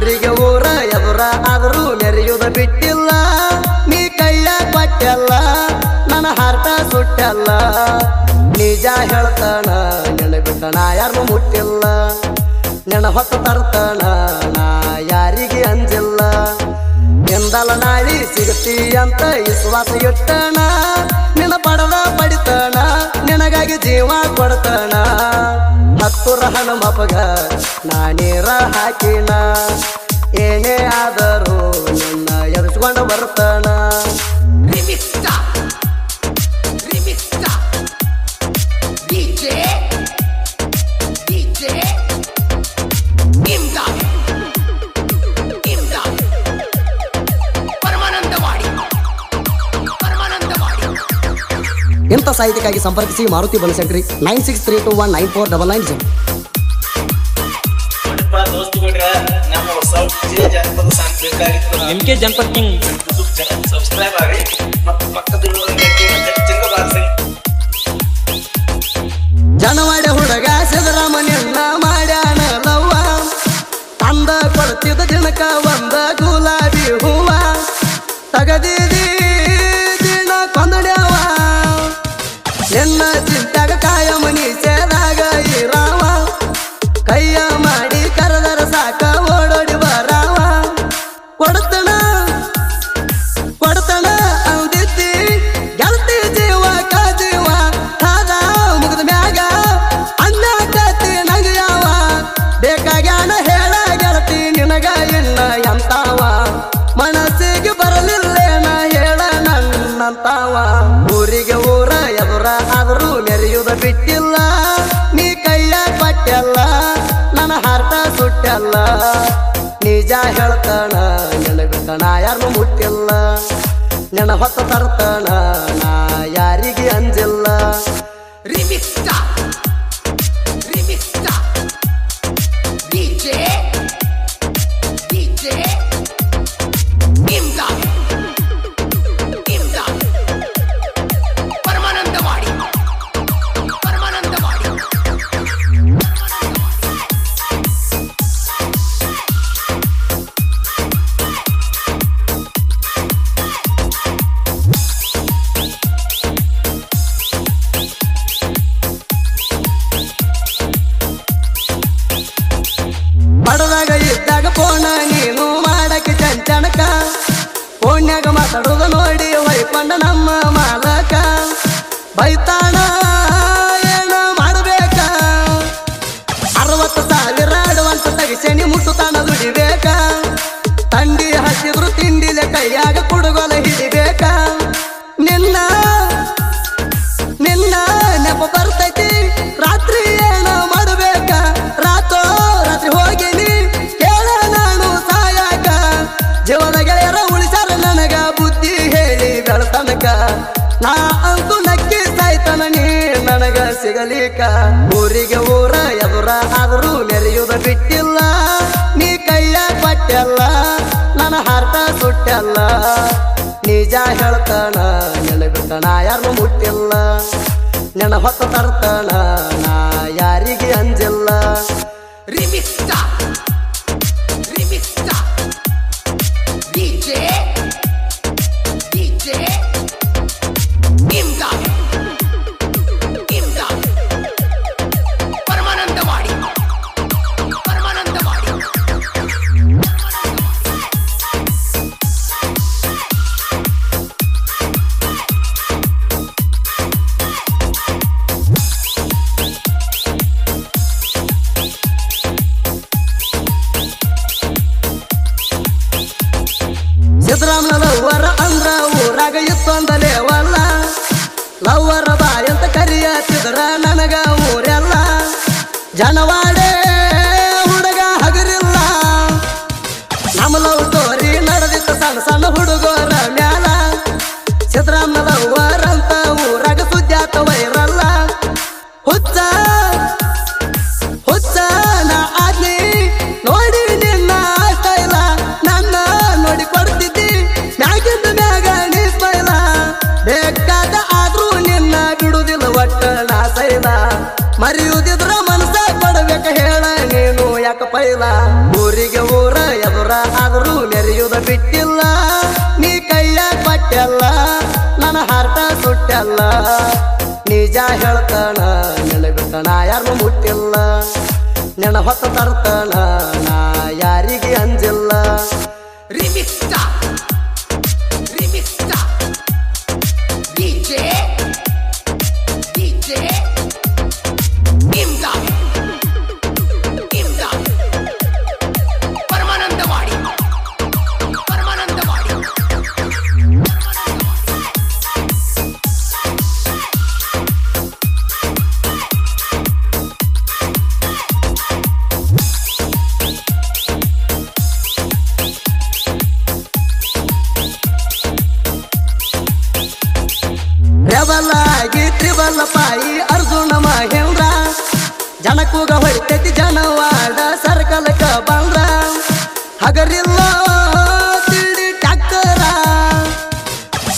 ಊರಿಗೆ ಊರ ಎದುರ ಆದರೂ ಮೆರೆಯುವುದ ಬಿಟ್ಟಿಲ್ಲ ನೀ ಕೈಯ ಕೊಟ್ಟಲ್ಲ ನನ್ನ ಹಾರ್ಟ ಸುಟ್ಟಲ್ಲ ನಿಜ ಹೇಳ್ತಾನ ನಿನ್ನ ಬಿಟ್ಟ ನಾ ಯಾರನ್ನು ಮುಟ್ಟಿಲ್ಲ ನಿನ್ನ ಹೊತ್ತು ತರ್ತಾನ ನಾ ಯಾರಿಗೆ ಅಂಜಿಲ್ಲ ಎಂದಲ್ಲ ನಾಳಿ ಸಿಗತಿ ಅಂತ ವಿಶ್ವಾಸ ಇಟ್ಟಣ ನಿನ್ನ ಪಡದ ಪಡಿತಾನ ನಿನಗಾಗಿ ಜೀವ ಕೊಡ್ತಾನ ಹತ್ತುರ ಹನುಮಪ್ಪಗ ನಾ ನೀರ ಹಾಕಿನ ಏನೇ ಆದರೂ ನಿನ್ನ ಎದುರಿಸ್ಕೊಂಡು ಬರ್ತಾನ ಇಂಥ ಸಾಹಿತ್ಯಕ್ಕಾಗಿ ಸಂಪರ್ಕಿಸಿ ಮಾರುತಿ ಬನಶಂಕರಿ 9632194990. ನಿಮ್ಗೆ ಜನಪದ ಕಿಂಗ್ ಸಬ್ಸ್ಕ್ರೈಬ್ ಆಗಿ ಮತ್ತು ಪಕ್ಕದಲ್ಲಿರುವ ಜನವಾಡ ಹುಡುಗ ಸಿದ್ದರಾಮಯ್ಯನ ಮಾಡ್ಯಾನ ಲವ್ವ ತಂದ ಕೊಡ್ತಿದ್ದ ದಿನಕ ಒಂದ ಗುಲಾಬಿ ಹೂವ ತಗದಿದಿ ದಿನ ಕೊಂದಡ್ಯಾವ ನಿನ್ನ ಚಿಂತಾಗ ಕಾಯ ಮನಿ ಸೇದಾಗ ಇರಾವ ಕೈಯ ಮಾಡಿ ಕರೆದರ ಸಾಕ ಓಡೋಡಿ ಬರಾವ ಕೊಡ್ತಣ ಅಂದಿದ್ದಿ ಗೆಳತಿ ಜೀವ ಕಾಜೀವ ಹಾದ ಮುಗಿದ ಮ್ಯಾಗ ಅನ್ನಾಕತಿ ನಂಗ್ಯಾವ ಬೇಕಾಗ್ಯಾನ ಹೇಳ ಗೆಳತಿ ನಿನಗ ಇನ್ನ ಎಂತಾವ ಮನಸ್ಸಿಗೆ ಬರಲಿಲ್ಲೇನ ಹೇಳ ನನ್ನಂತಾವ ಊರಿಗೆ ಊರ ಎದುರ ಆದರೂ ಮೆರೆಯುವುದ ಬಿಟ್ಟಿಲ್ಲ ನೀ ಕೈಯ ಕೊಟ್ಟಲ್ಲ ನನ್ನ ಹಾರ್ಟ ಸುಟ್ಟಲ್ಲ ನಿಜ ಹೇಳ್ತಾನ ನಿನ್ನ ಬಿಟ್ಟ ನಾ ಯಾರನ್ನು ಮುಟ್ಟಿಲ್ಲ ನಿನ್ನ ಹೊತ್ತು ತರ್ತಾನ ನಾ ಯಾರಿಗೆ ಅಂಜಿಲ್ಲ ಬಡದಾಗ ಇದ್ದಾಗ ಫೋನ ನೀನು ಮಾಡಕ್ಕೆ ಚಂಚಣಕ ಫೋನ್ಯಾಗ ಮಾತಾಡೋದು ನೋಡಿ ಹೊಯ್ಕೊಂಡ ನಮ್ಮ ಮಾಲಕ ಬೈತಾಣ ಏನ ಮಾಡಬೇಕ 60,000 ಅಡ್ವಾನ್ಸ್ ತೆಗಿಸೇನಿ ಮುಟ್ಟುತ್ತಾನ ದುಡಿಬೇಕ ತಂಡಿ ಹಸಿದ್ರು ತಿಂಡಿಲೆ ಕೈಯಾಗ ಕುಡುಗೋಲ ಹಿಡಿಬೇಕ ನಿನ್ನ ನೆಪ ಬರ್ತೈತಿ ರಾತ್ರಿ ಏನ ಮಾಡಬೇಕ ರಾತ್ರಿ ಹೋಗಿನಿ ಕೇಳ ನಾನು ಸಾಯಾಕ ಜೀವದ ಗೆಳೆಯರ ಉಳಿಸಾರ ನನಗ ಬುದ್ಧಿ ಹೇಳಿ ಬೆಳತನಕ ನಾ ಅಂತೂ ನಕ್ಕಿ ಸಾಯ್ತನ ನೀ ನನಗ ಸಿಗಲಿಕ ಊರಿಗೆ ಊರ ಎದುರ ಆದರೂ ಮೆರೆಯುವುದ ಬಿಟ್ಟಿಲ್ಲ ನೀ ಕೈಯ ಕೊಟ್ಟಲ್ಲ ನನ್ನ ಹಾರ್ಟ ಸುಟ್ಟಲ್ಲ ನಿಜ ಹೇಳ್ತಾನ ನಿನ್ನ ಬಿಟ್ಟ ನಾ ಯಾರನ್ನು ಮುಟ್ಟಿಲ್ಲ ನಿನ್ನ ಹೊತ್ತು ತರ್ತಾನ ನಾ ಯಾರಿಗೆ ಅಂಜಿಲ್ಲ ಸಿದ್ದರಾಮನ ಲವ್ವರ ಅಂದ್ರ ಊರಾಗ ಇತ್ತೊಂದಲೇವಲ್ಲ ಲವ್ವರ ಬಾರಿ ಅಂತ ಕರಿಯತ್ತಿದ್ರ ನನಗ ಊರೆಲ್ಲ ಜನವಾಡೆ ಹುಡುಗ ಹಗರಿಲ್ಲ ನಮ್ಮ ಲವ್ ಸ್ಟೋರಿ ನಡೆದಿತ್ತ ಸಣ್ಣ ಹುಡುಗರ ಮ್ಯಾಲ ಸಿದ್ದರಾಮನ ಲವ್ವರ ಅಂತ ಊರಾಗ ಸುದ್ಯಾತ ವೈರಲ್ಲ ಹುಚ್ಚ ನಾ ಆದ್ನಿ ನೋಡಿ ನಿನ್ನ ಸ್ಟೈಲ ನನ್ನ ನೋಡಿ ಕೊಡ್ತಿದ್ದಿ ಮ್ಯಾಗಿಂದ ಮ್ಯಾಗ ನೀ ಸ್ಮೈಲ ಬೇಕಾದ ಆದ್ರೂ ನಿನ್ನ ಬಿಡುದಿಲ್ಲ ಒಟ್ಟ ನಾ ಸೈಲ ಮರೆಯುವುದಿದ್ರ ಮನಸ್ಸ ಕೊಡಬೇಕು ಊರಿಗೆ ಊರ ಎದುರ ಆದರೂ ಮೆರೆಯುವುದ ಬಿಟ್ಟಿಲ್ಲ ನೀ ಕೈಯ ಪಟ್ಟೆಲ್ಲ ನನ್ನ ಹಾರ್ಟ ಸುಟ್ಟೆಲ್ಲ ನಿಜ ಹೇಳ್ತಾನ ನೆನಬಿಟ್ಟಣ ಯಾರು ಮುಟ್ಟಿಲ್ಲ ನೆನ ಹೊತ್ತ ತರ್ತಾನ ನಾ ಯಾರಿಗೆ ಅಂಜಿಲ್ಲ ರೆಬಲಾಗಿ ತ್ರಿಬಲ ಪಾಯಿ ಅರ್ಜುನ ಮಹೇಂದ್ರ ಜನಕೂಗ ಹೊಡಿತೈತಿ ಜನವಾಡ ಸರ್ಕಲಕ ಬಂದ್ರ ಹಗರಿಲ್ಲ ತಿಳಿ ಟ್ಯಾಕ್ಟರ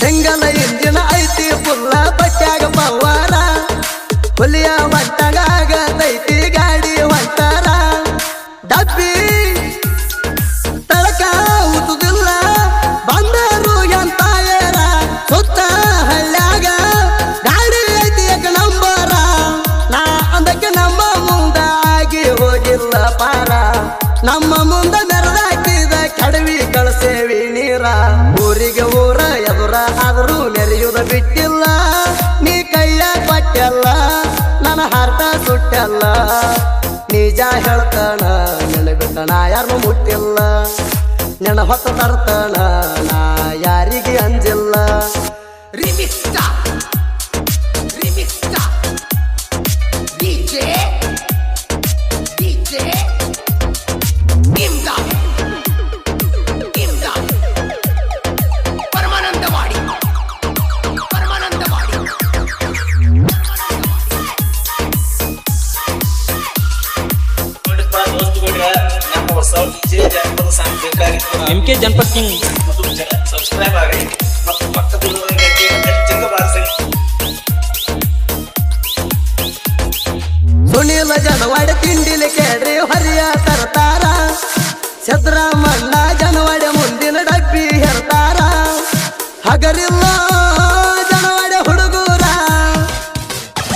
ಸಿಂಗಲ ಇಂಜಿನ ಐತಿ ಪುಲ್ಲ ಬಟ್ಟ್ಯಾಗ ಪವಾರ ಹುಲಿಯ ಹೊಂಟಾಗ ಆಗತೈತಿ ಗಾಡಿ ಹೊಂಟಾರ ಡಬ್ಬಿ ತಳಕ ಉತ್ತುದಿಲ್ಲ ಬಂದರು ಎಂತಾಯರ ಸುತ್ತ ಹಳ್ಳ್ಯಾಗ ಗಾಡಿ ಐತಿ ನಂಬರ ನಾ ಅಂದಕ್ಕೆ ನಮ್ಮ ಮುಂದ ಆಗಿ ಹೋಗಿಲ್ಲ ಪಾರ ನಮ್ಮ ಮುಂದ ಮೆರೆದಾಕಿದ ಕೆಡವಿ ಕಳಸೇವಿ ನೀರ ಊರಿಗೆ ಊರ ಎದುರ ಆದರೂ ಮೆರೆಯುವುದ ಬಿಟ್ಟಿಲ್ಲ ನೀ ಕೈಯ ಪಟ್ಟೆಲ್ಲ ನನ್ನ ಹಾರ್ಟ ಸುಟ್ಟೆಲ್ಲ ನಿಜ ಹೇಳ್ತಾನ ನೆನಬಿಟ್ಟಣ ಯಾರು ಮುಟ್ಟಿಲ್ಲ ನೆನ ಹೊತ್ತ ತರ್ತಾನ ನಾ ಯಾರಿಗೆ ಅಂಜಿಲ್ಲ MK ಜನಪದ ಕಿಂಗ್ ಸಬ್ಸ್ಕ್ರೈಬ್ ಆಗಿ ಮತ್ತು ಪಕ್ಕದಲ್ಲಿರುವ ಗಂಟೆಯನ್ನು ಬಾರಿಸಿ ಸುನೀಲ ಜನವಾಡ ತಿಂಡಿಲಿ ಕೇಳ್ರಿ ಹರಿಯ ತರ್ತಾರ ಸಿದ್ದರಾಮಣ್ಣ ಜನವಾಡ ಮುಂದಿನ ಡಬ್ಬಿ ಹೆರ್ತಾರ ಹಗರಿಲ್ಲ ಜನವಾಡ ಹುಡುಗೂರ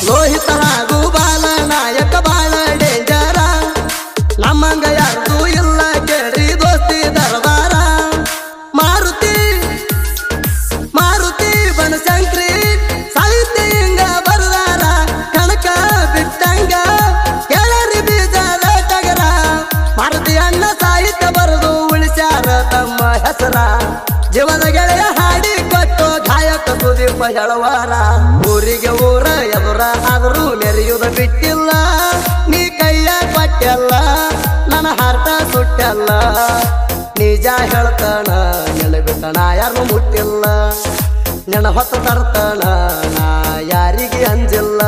ಲೋಹಿತ ಹಾಗೂ ಬಾಲ ನಾಯಕ ಬಾಳ ಡೇಂಜರ ನಮ್ಮಂಗ ಯಾರ್ದು ಇಲ್ಲ ಕೇಳ್ರಿ ದೋಸ್ತಿ ದರ್ಬಾರ ಮಾರುತಿ ಬನಶಂಕ್ರಿ ಸಾಹಿತ್ಯ ಹಿಂಗ ಬರ್ದಾರ ಕಣಕ ಬಿಟ್ಟಂಗ ಕೇಳರಿ ಬೀಜದ ಟಗರ ಮಾರುತಿ ಅಣ್ಣ ಸಾಹಿತ್ಯ ಬರೆದು ಉಳಿಸ್ಯಾರ ತಮ್ಮ ಹೆಸರ ಜೀವದ ಗೆಳೆಯ ಹಾಡಿ ಕೊಟ್ಟು ಗಾಯಕ ಸುದೀಪ ಹೇಳುವಾರ ಊರಿಗೆ ಊರ ಎದುರ ಆದರೂ ಮೆರೆಯುವುದ ಬಿಟ್ಟಿಲ್ಲ ನೀ ಕೈಯ ಪಟ್ಟೆಲ್ಲ ನನ್ನ ಹಾರ್ಟ ಸುಟ್ಟೆಲ್ಲ ನಿಜ ಹೇಳ್ತಾನ ನೆನಬಿಟ್ಟಣ ಯಾರು ಮುಟ್ಟಿಲ್ಲ ನೆನ ಹೊತ್ತ ತರ್ತಾನ ನಾ ಯಾರಿಗೆ ಅಂಜಿಲ್ಲ